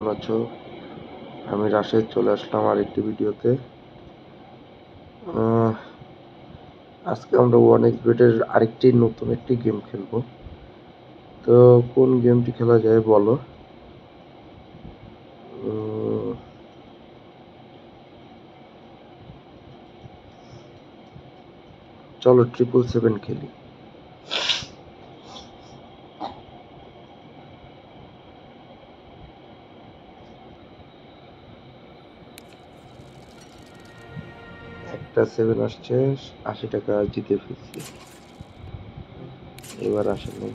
কেমন আছো? আমি রাশেদ চলে আসলাম আরেকটি ভিডিওতে। আজকে আমরা ওয়ান এক্স বেটের আরেকটি নতুন একটি গেম খেলবো। তো কোন গেমটি খেলা যায় বলো? চলো 777 খেলি। একটা 7 আসছে, 80 টাকা জিতে ফেলছি। এবার আসে নাই।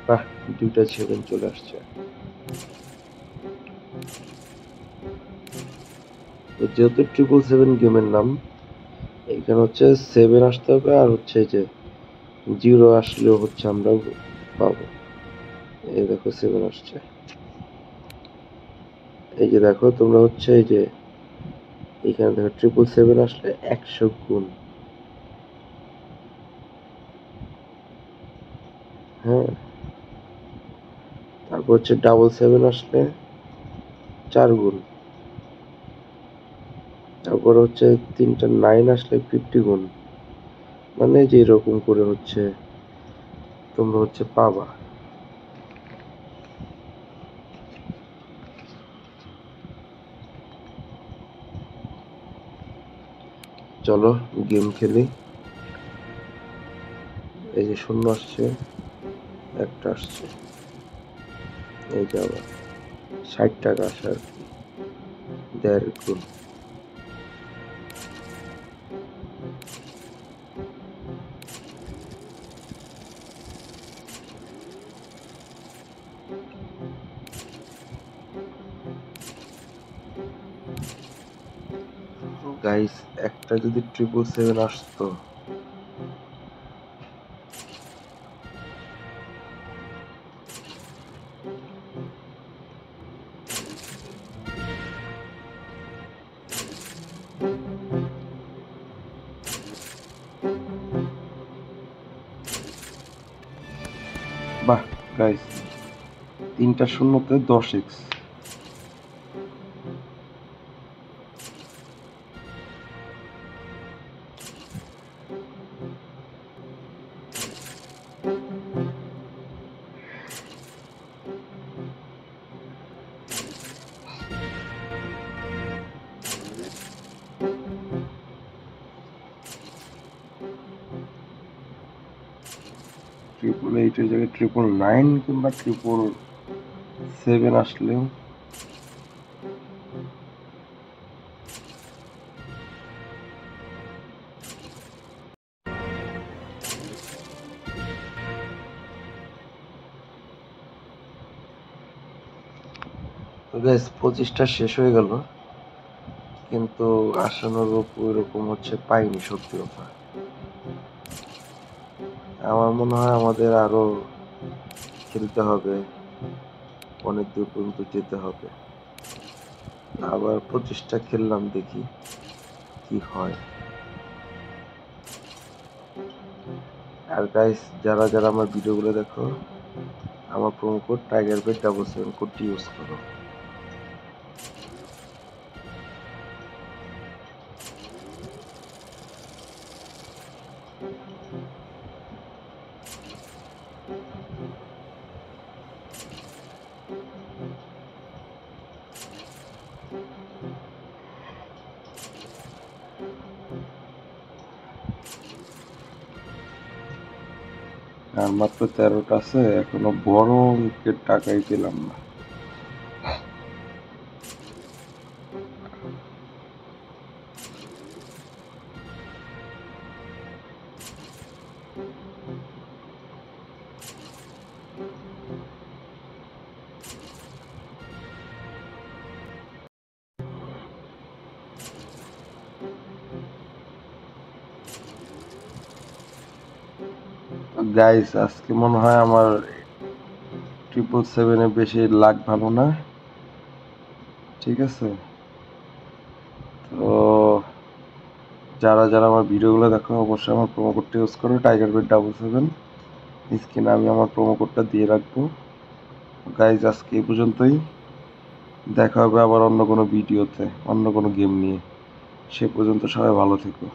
বাহ, 2টা 7 চলে আসছে। তো যেহেতু 777 গেমের নাম, এখানে হচ্ছে 7 আসতে হবে, আর হচ্ছে যে 0 আসলেও হচ্ছে আমরা পাবো। এই দেখো 7 আসছে। এই যে দেখো তোমরা হচ্ছে এই যে এখানে দেখো 777 আসলে 100 গুণ। হ্যাঁ, তারপর হচ্ছে 777 আসলে 4 গুণ। তারপর হচ্ছে 3টা 9 আসলে 50 গুণ। মানে যে এরকম করে হচ্ছে তোমরা হচ্ছে পাবা। চলো গেম খেলি। এই যে 0 আসছে, একটা আসছে। এই যে আবার 60 টাকা আসে আর কি, 1.5 গুণ। গাইস, একটা যদি 777 আসতো। বাহ গাইস, 3টা শূন্যতে 10x। ট্রিপল এইটের জায়গায় 999 কিংবা 777 আসলেও গাইস 25টা শেষ হয়ে গেল, কিন্তু আশানুরূপ ওইরকম হচ্ছে পাইনি, সত্যি কথা। আমার মনে হয় আমাদের আরো খেলতে হবে, অনেক দূর পর্যন্ত যেতে হবে। আবার 25টা খেললাম, দেখি কি হয়। আর গাইস, যারা যারা আমার ভিডিওগুলো দেখো, আমার প্রোমো কোড TigerBet77 কোডটি ইউজ করো। আর মাত্র 13টা আছে, এখনো বড় অঙ্কের টাকাই পেলাম না। গাইস, আজকে মনে হয় আমার 777 বেশি লাক ভালো না। ঠিক আছে, তো যারা যারা আমার ভিডিওগুলো দেখো অবশ্যই আমার প্রোমো কোডটা ইউজ করো, TigerBet777। স্ক্রিনে আমি আমার প্রোমো কোডটা দিয়ে রাখবো। গাইজ আজকে এই পর্যন্তই, দেখা হবে আবার অন্য কোনো ভিডিওতে অন্য কোনো গেম নিয়ে। সে পর্যন্ত সবাই ভালো থেকো।